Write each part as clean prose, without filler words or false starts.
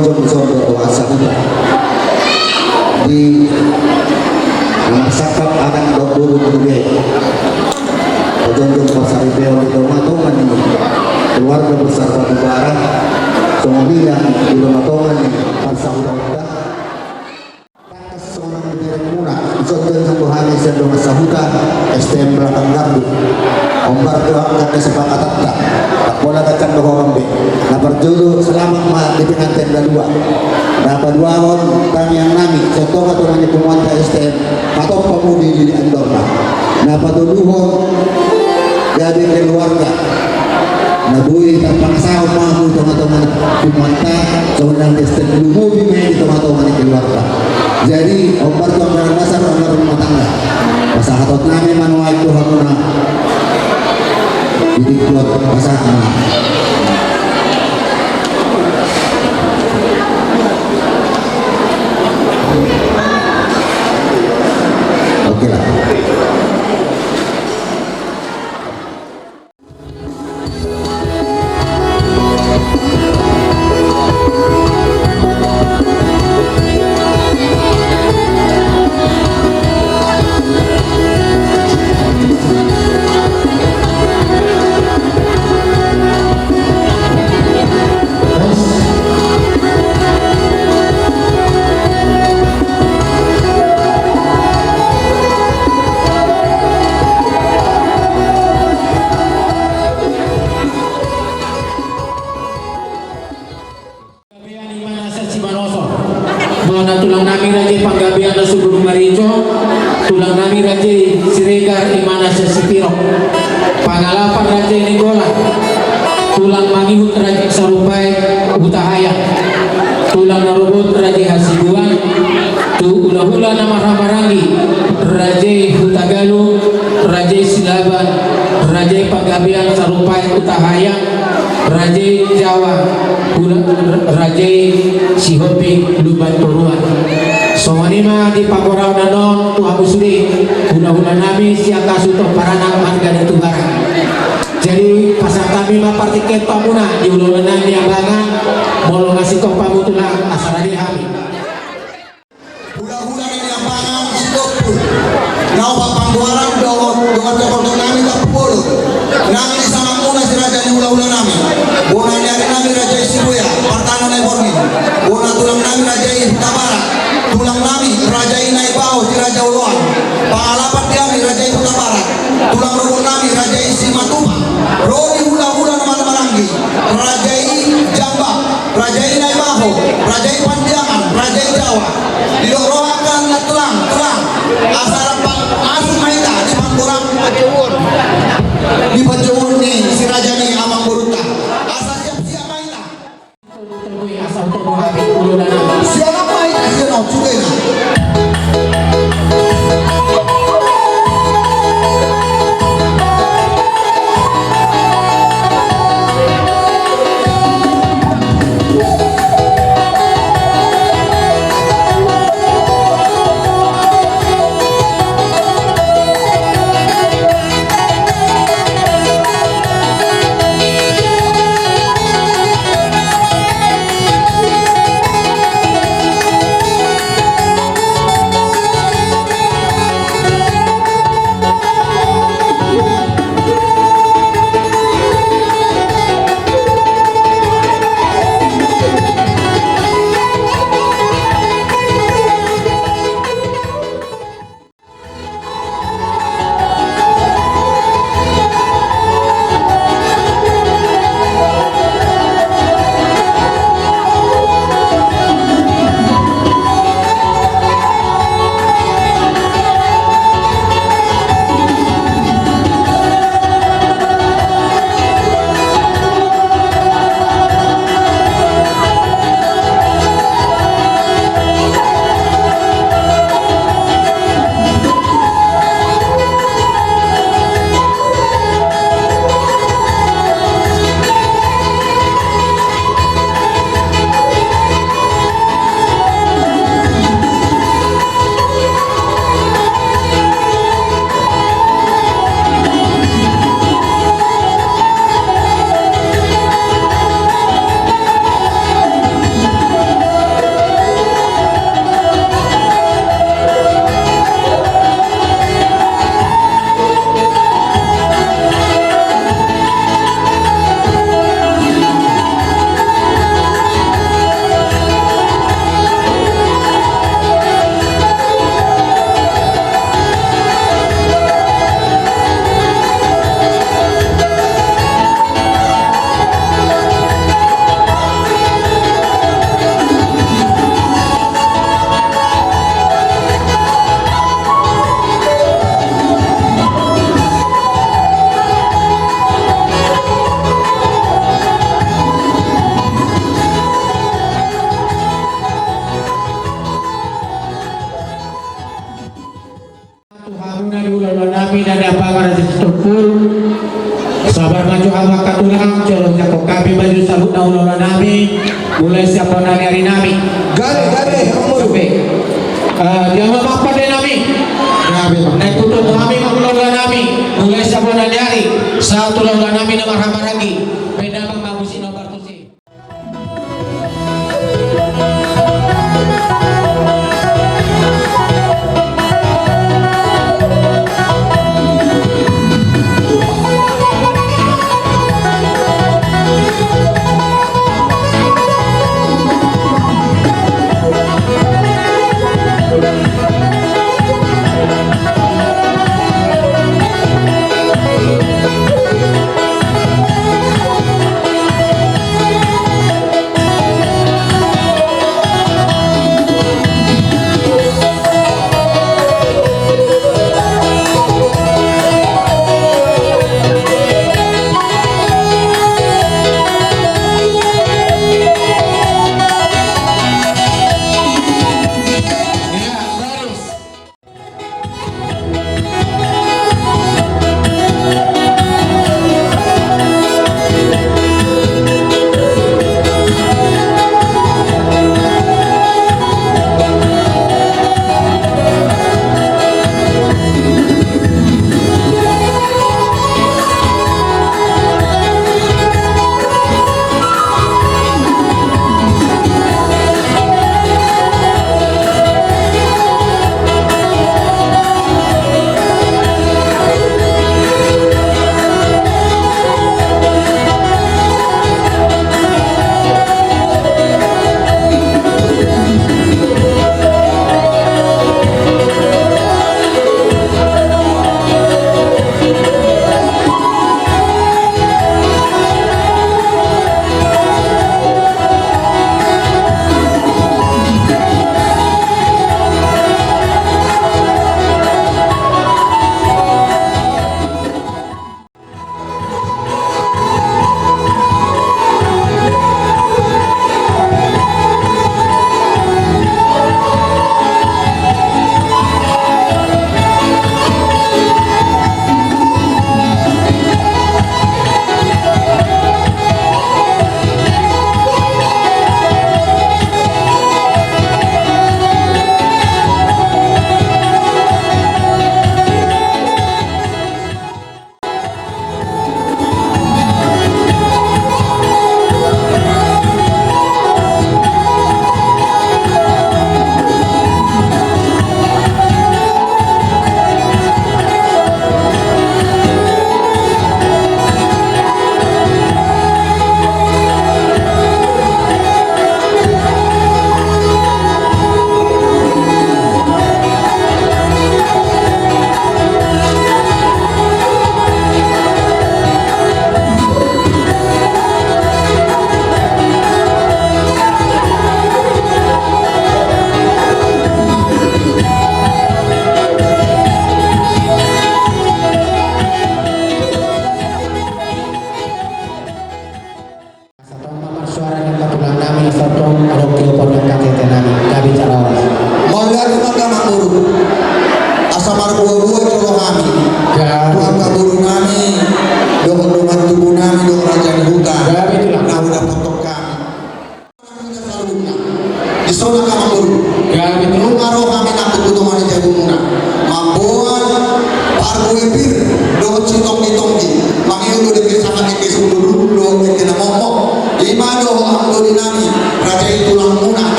Tonjong Sondo Tuasa Huta di sakap anak dulu kedua Tonjong Pasar Beon di Tomatongan ini keluarga besar Batu Bara Somaliya di Tomatongan ini Pasar Huta seorang penyiaran murah Tonjong Sambuhani Sendong Sahuta STM belakang Gardu Ombar doang kata sepakatan tak bola kacang doang be nah berjulu selamat mah di pengantin kedua dapat dua on kami yang nami contoh aturannya pemuanta STM atau pemudi di Andorra dapat dua jadi keluarga nah bui tanpa sahur mahu teman-teman pemuanta seorang STM dulu bumi teman-teman keluarga jadi Ombar doang dalam dasar Ombar rumah tangga masa hatot nami manuai Tuhan muna jadi buat pasangan oke lah. Tulang nami raja panggabian na subur marico tulang nami raja siregar imana sesipiro pangalapan raja nigola tulang mangihut raja sarupai utahaya tulang narubut raja hasibuan tu hula-hula nama ramarangi raja hutagalu raja silaban raja panggabian sarupai utahaya raja Jawa raja Sihopi Luban Turuan somanima di pakorau nanon tu habusuri hula-hula nami siaka suto paranang marga tugara jadi pasang kami mapartiket pamuna di hula nami yang bangan molo ngasih kok pamutulang asaradi kami hula-hula nami yang bangan sitopul ngau papangguaran doa nami tak puluh nami sama muna si raja di hula-hula nami bona nyari nami raja Sibuya partana nai borgin bona tulang nami raja Tabara tulang nami raja Inai Bau si raja Uluan pangalapan kami raja Tabara tulang rukun nami raja Simatuma rodi hula-hula nama Marangi raja Jamba raja Inai Bau raja Pandiangan raja Jawa didorohakan na tulang asara asu maita di Pangkurang di Pajawur nih si raja nih amang buruta asal siap maita asal untuk menghadapi hulu dan siapa maita siapa juga ini ulah nami mulai siapa nami hari nami Gade, Oke. Dia apa deh nami naik kutub nami ulah nami mulai siapa nami hari satu ulah nami nomor hamba lagi beda bagus nomor tusi.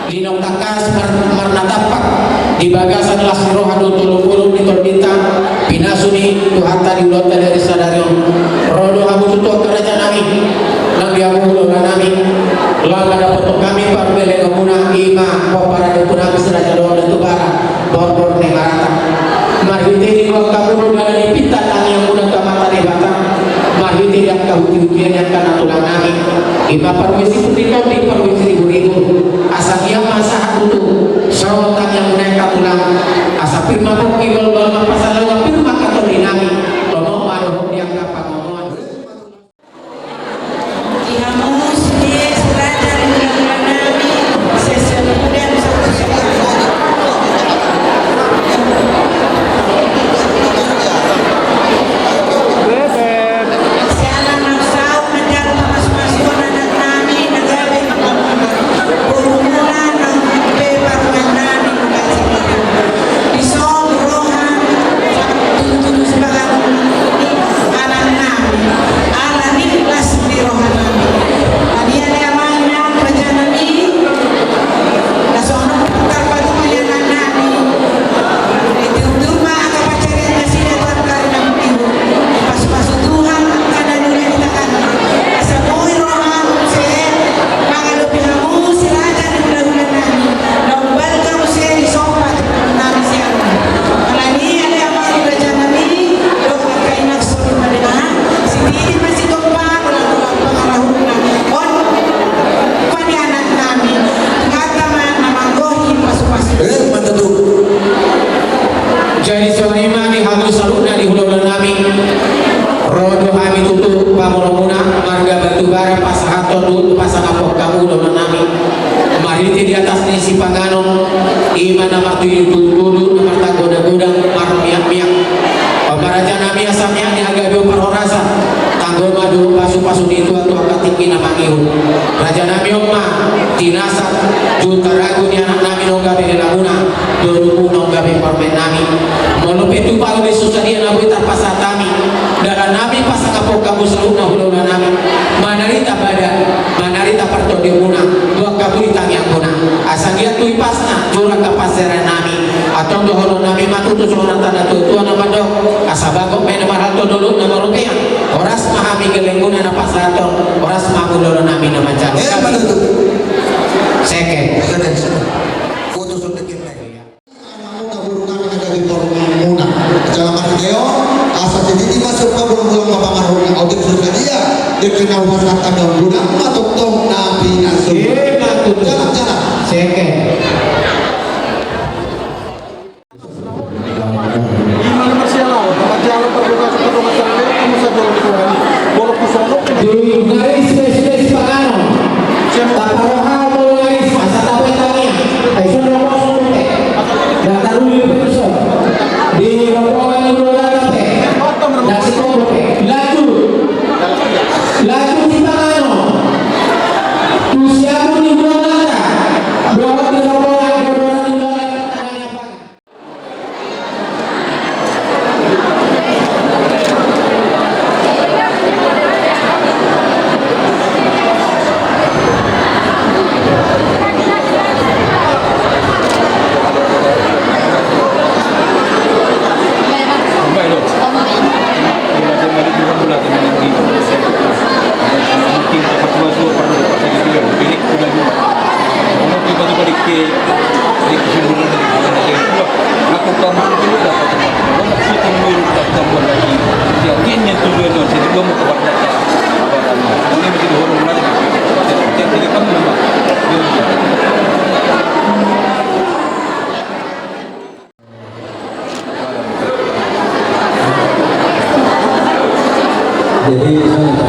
Linong takas marnatapak di bagasan las rohadu tulung di bintang pinasuni Tuhan tadi ulota dari sadarion rodo hamu tutup kerajaan kami nang diamulo nami lama dapat kami parbele kamuna ima para depuna seraja doa dan tubara Bor-bor negarata marhite di gua kabur dalam ipita tang yang udah kamata di batang marhite yang kahuti-hutian yang kana tulang nami iba parwisi putito di parwisi ribu-ribu asa dia masa hatutu sawatang yang udah tulang asa firma buki gol-gol mapasalawa firma katoli nami tono maruh yang kapangomoan Digamos que es plata de la nami, se celebra jadi sonima di halu saluna di hulu nami rodo kami tutup pamulomuna marga batubara pasahaton dulu pasangapok kamu hulu nami mariti di atas nisi pangano iman nama tuyu dulu nomor tagoda-goda marung miak-miak pemaraja nami asamnya ni agak berorasa tanggo madu pasu-pasu di tua tinggi nama ngihun raja nami omma tinasa juta ragu ni anak nami nonggabe di laguna dulu nonggabe parmen nami molupe tu palu di susadia nabi terpasa kami dalam nami pasang kapok kamu seluna huluna nami manarita badan manarita parto di muna dua kaburi tangiang muna asagia tu ipasna jurang kapasera nami atau dohono nami matu tu suara tanda tu nama dok asabagok main mahal tu dulu nama rupiah oras mahami gelenguna nama pasaton oras mahulolo nami nama jalo seke foto sudah kita kabur kami ada di Muna kecamatan Geo asa jadi masuk ke bulan papamaruna audio sudah dia dikenal masyarakat dan guna matuk tong nabi nasu jalan-jalan seke di garis spesies pangano taparoha mo garis asa tapay tangya ay sunod mo sunod dataruyo petuso di rombongan ni Rolante nasi koboke laju di pangano tusiamu ni Rolanda buat di rombongan ni Rolanda tangannya pakai Jadi saya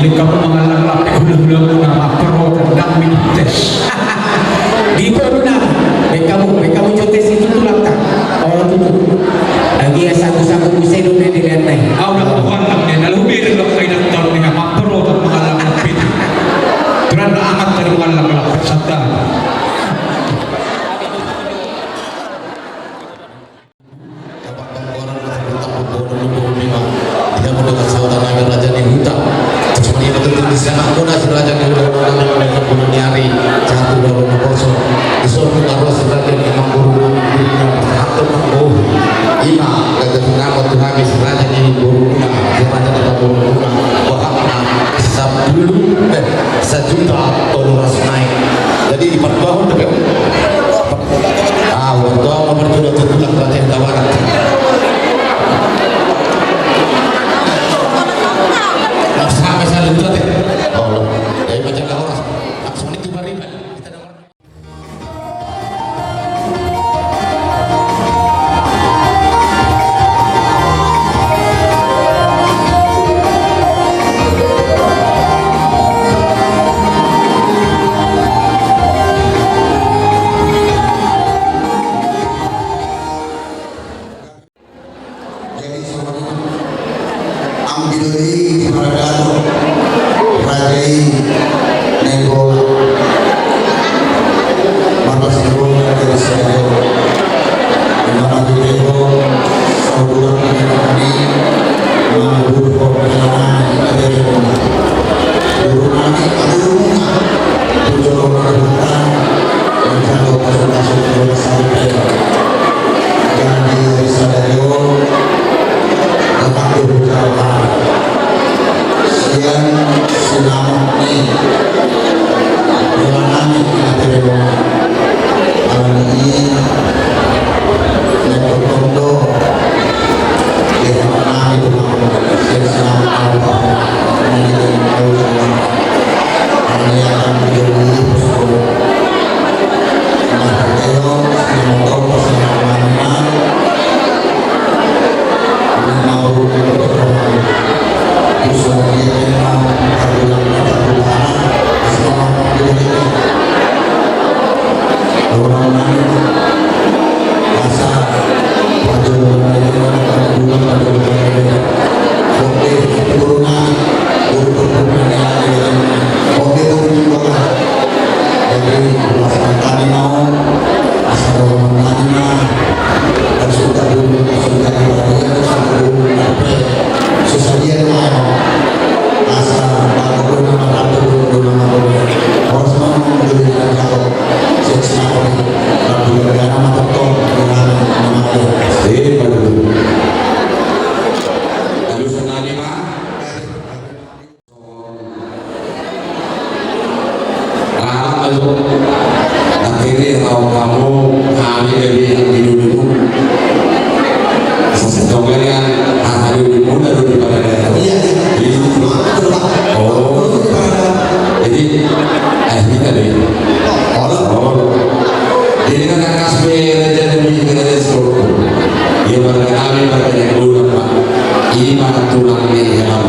Lika mo mga lalaki ulang-ulang na mapro ng minutes. Di po na. May kamu jotes itu tulak tak. Orang tu. Lagi yang satu-satu bisa dunia dilihat naik. Aw nakukuhan lang niya. Nalubirin lang kayo ng tao niya. Mapro ng mga lalaki. Turan na angat na ng mga lalaki sa daan. Tidak mendengar sautan naga raja di hutan. Terus dia betul di sana pun asal raja di hutan dengan bunuh nyari jatuh dalam kosong. Di suatu taruh sebagai imam guru dunia satu mampu. Ima kata nama tu habis raja di guruna. Dia raja di guruna. Wahana sejuta $1 naik. Jadi di pertuahan tu. Waktu awal berjual tertulang raja yang tawaran. Sampai saya lupa deh. Oh, dari macam orang. Langsung itu bariban. Kita dapat. Jadi semuanya ambidori Maradano Rajai Nego Marcos Nego dari saya nama Nego saudara kami mengukur perjalanan dari guru kami rumah tujuh orang menjaga pasal-pasal sampai jadi sadari Bapak berbicara siang selamat nih dengan kita terima hari ini untuk kondo dengan kami dengan selamat Allah menjadi Allah kami akan menjadi bersama nah ayo selamat Allah selamat mau berkorban usulnya memang terbulan semua ini orang lain masa perjuangan oke turunan oke turunan jadi melaksanakan kami mau asal orang lain harus kita dulu sudah susah dia mau asal aku nama orang semua membeli dengan jauh sesuatu tapi nama betul dengan nama dia Lalu senang mah. Lalu akhirnya kalau kamu hari dari dulu sesuatunya hari dulu dari pada jadi akhirnya deh jadi kan kasih jadi kita seluruh dia berkali berkali dulu pak ini mah tulangnya yang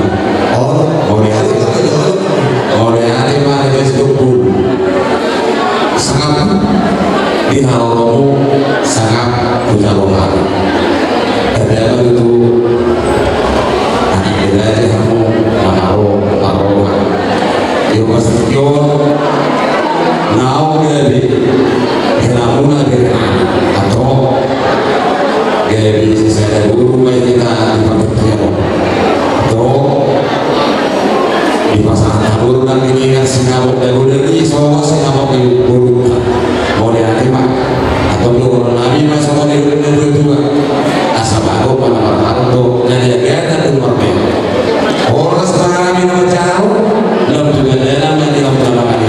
Oriati mah ada seluruh sangat dihalau sangat ucapan ada itu akhirnya kamu mau taruhan yo masukyo nau dari kenamuna dari atau dari saya guru mai kita di pagkatiyamo atau di pasangan guru dan ini sinabok dan guru dari semua sinabok guru mau dianti pak atau guru nabi mas semua di guru juga asal baru pada untuk jadi agak dan umur orang sekarang minum jauh belum juga dalam yang tidak mengalami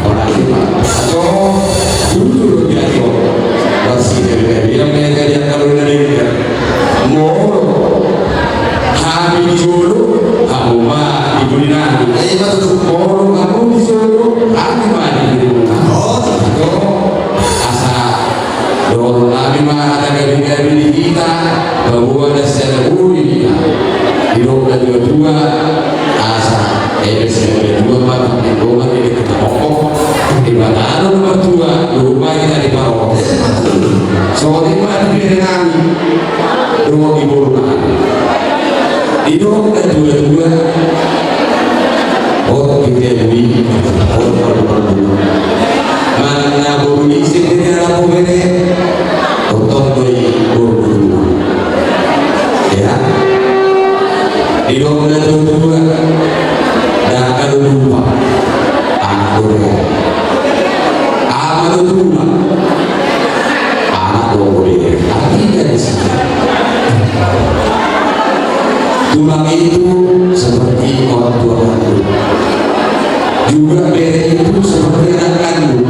orang ini pak atau dulu jadi masih dari yang menjadi kalau dari dia mau kami disuruh kamu mah ibu dinari mau kamu disuruh kami mah ibu asal doa nabi mah ada gabi-gabi kita bahwa ada secara budi kita hidup dan dua-dua asal SMP 2 Pak Lingkungan ini kita pokok di mana nomor 2 rumah kita di Parok soalnya Pak di kami rumah ibu rumah itu kan dua oh kita beli mana buru isi di dalam bere untuk beli buru ya di rumah dua dan kalau lupa anak Korea anak rumah anak Korea artinya di sini tulang itu seperti orang tua kandung juga bere itu seperti anak kandung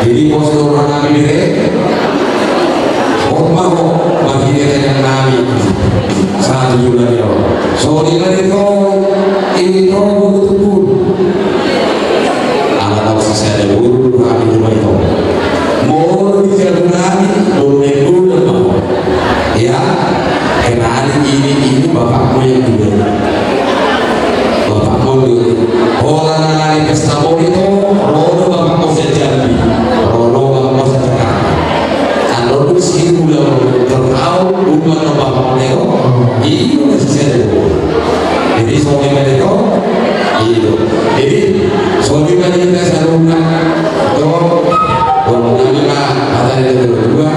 jadi postur orang kami bere mau bagi dia yang kami satu juga dia soalnya itu betul-betul anak-anak saya ada guru kami rumah itu mau dijaga kami boleh guru mau ya kenali ini bapakmu yang dulu bapakmu dulu orang lain pesta itu rono bapakmu sejati rono bapakmu sejati kalau lu sih udah tertahu umat bapakmu itu udah selesai jadi soalnya mereka itu jadi soalnya mereka selalu kata itu berdua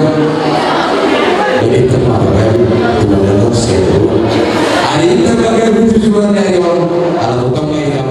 lebih tepat kan Tuhan dan Tuhan hari ini terbagai tujuan dari orang kalau bukan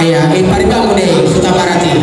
Iya, paribang mo deh, suka barati.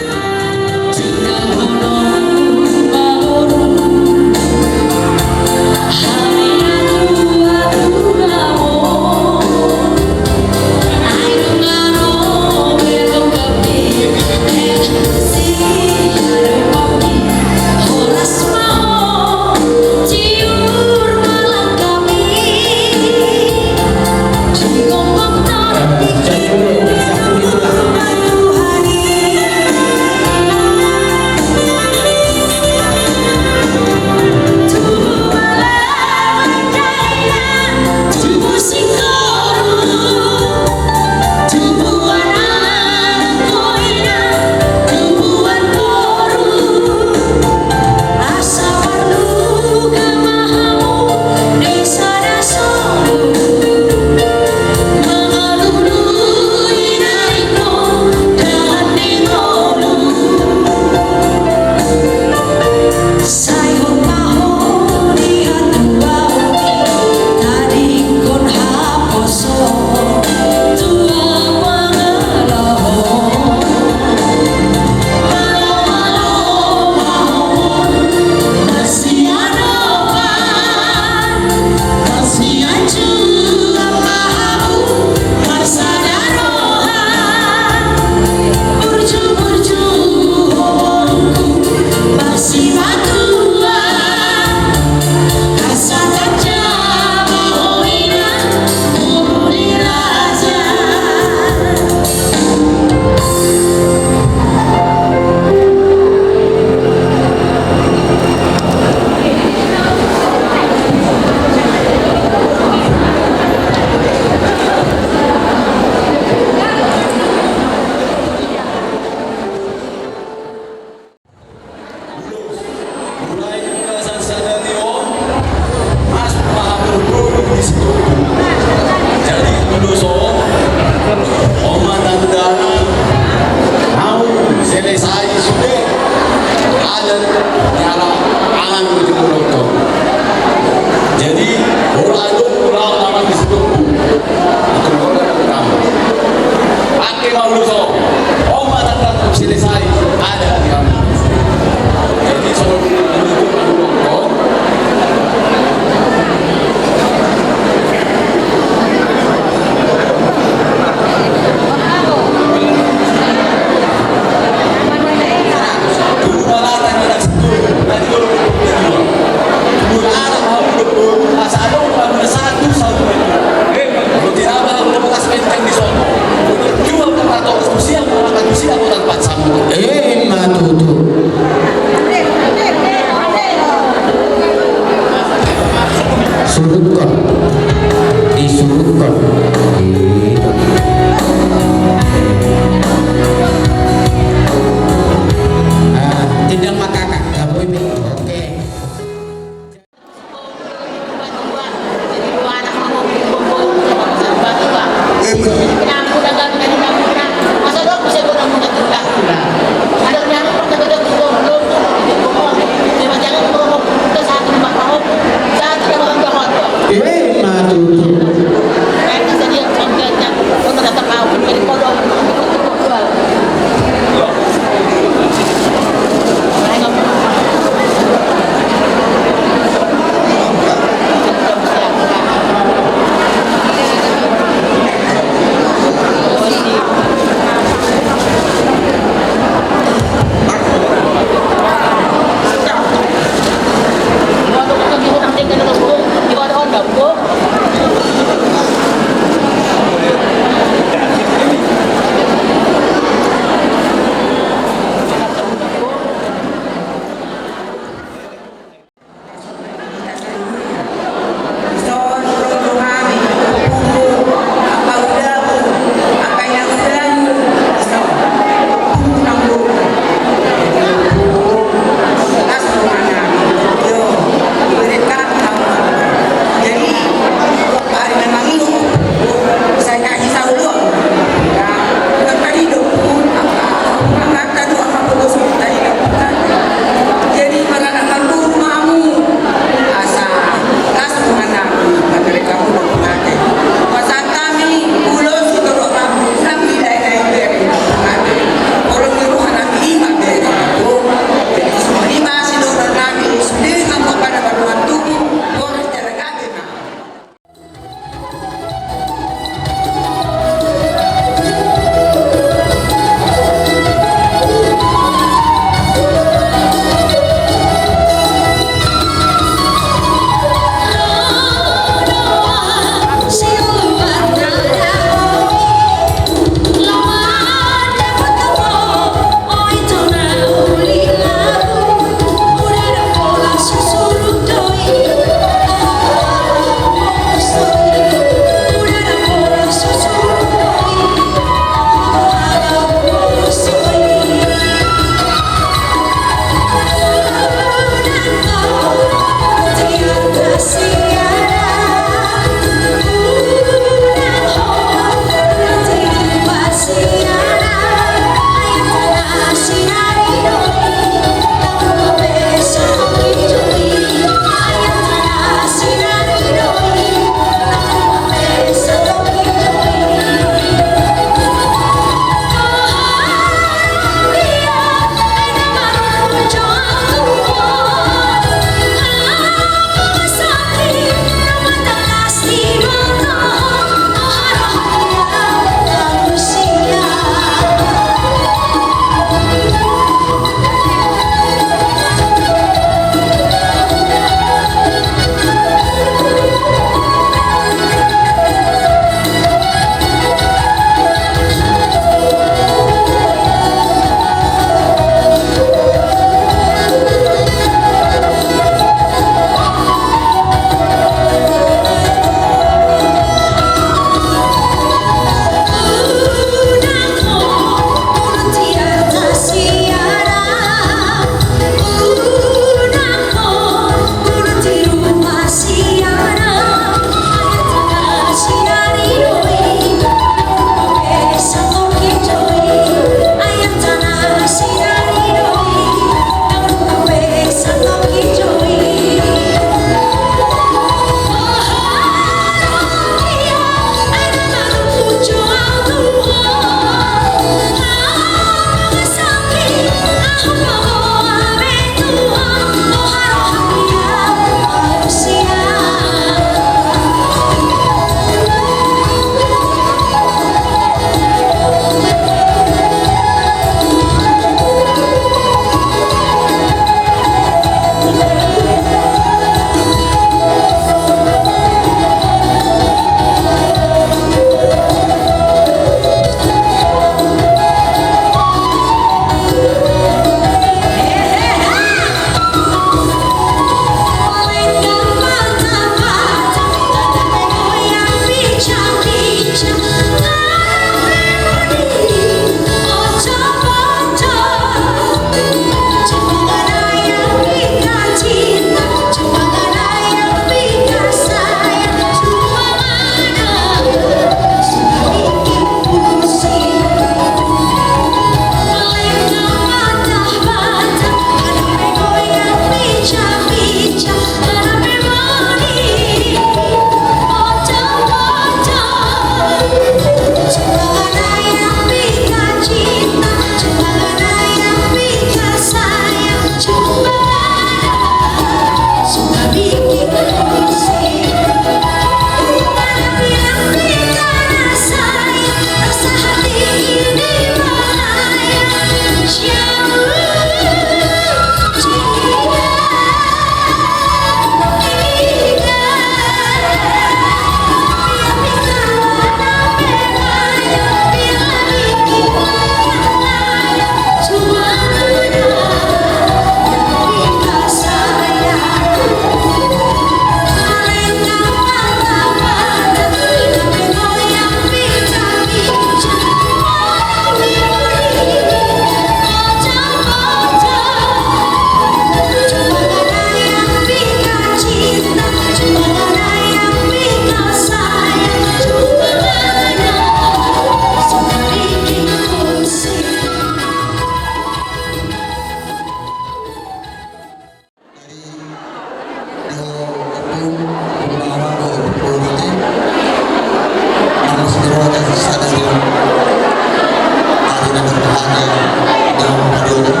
dalam padonya,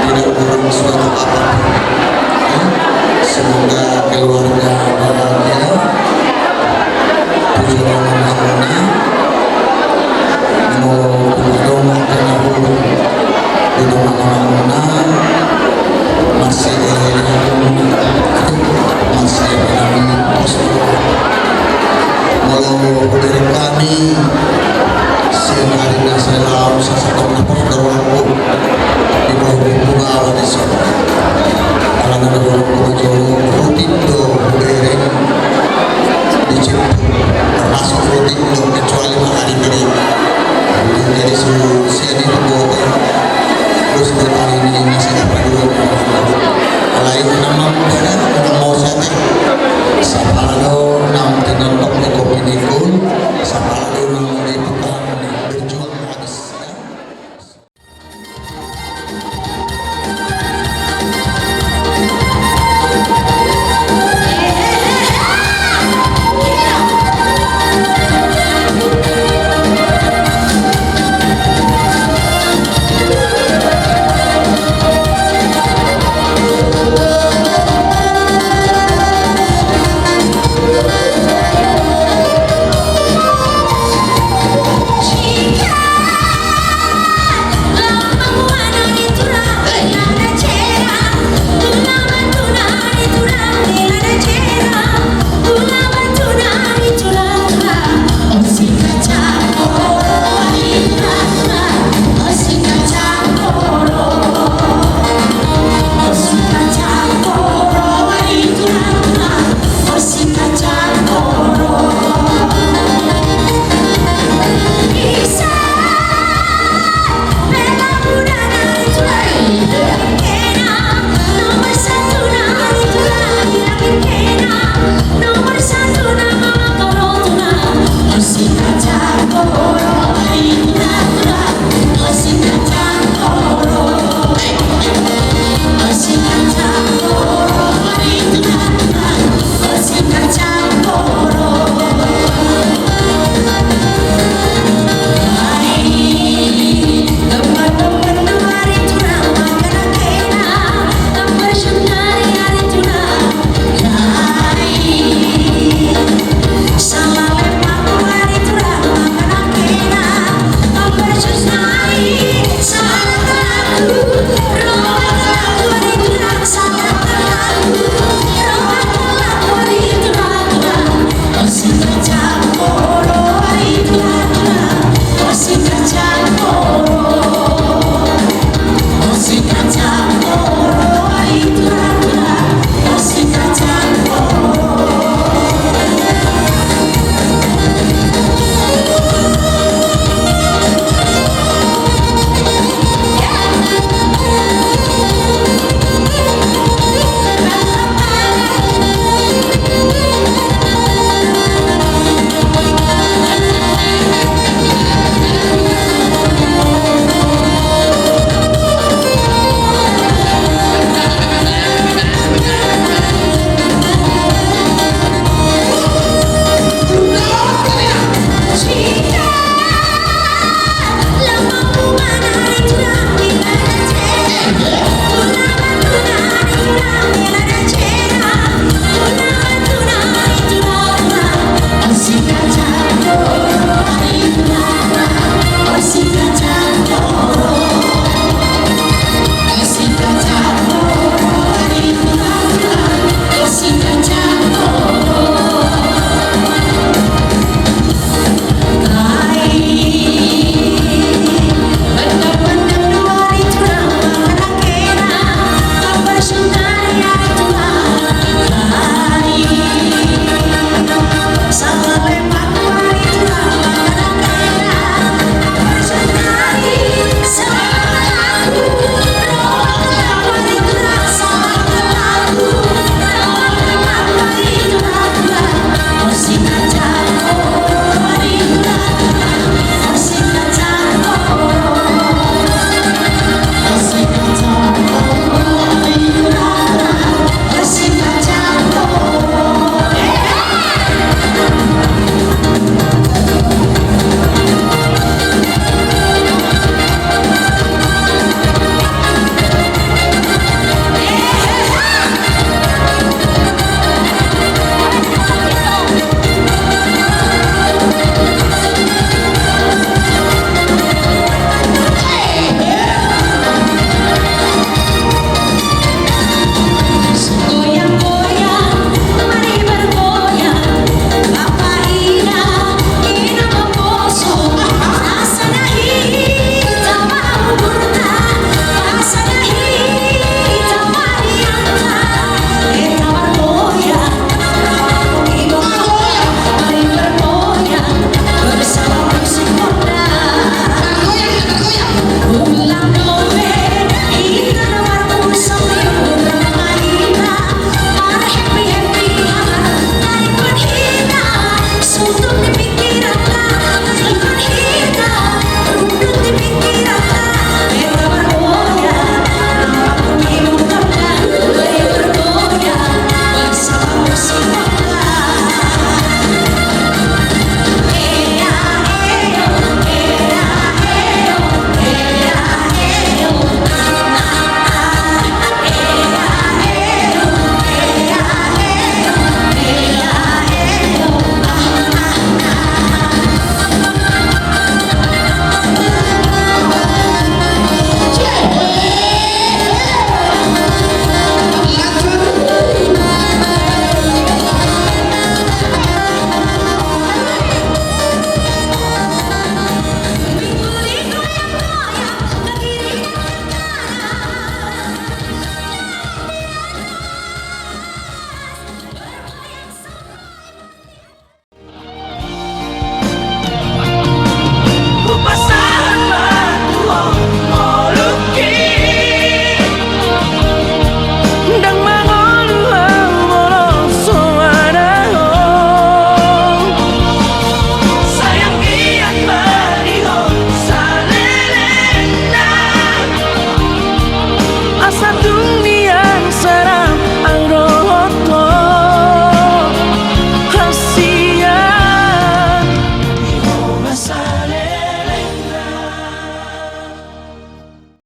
tidak kurang suatu apapun. Ya. Semoga keluarga bahagia, perjalanan harmoni, menolong rumah karena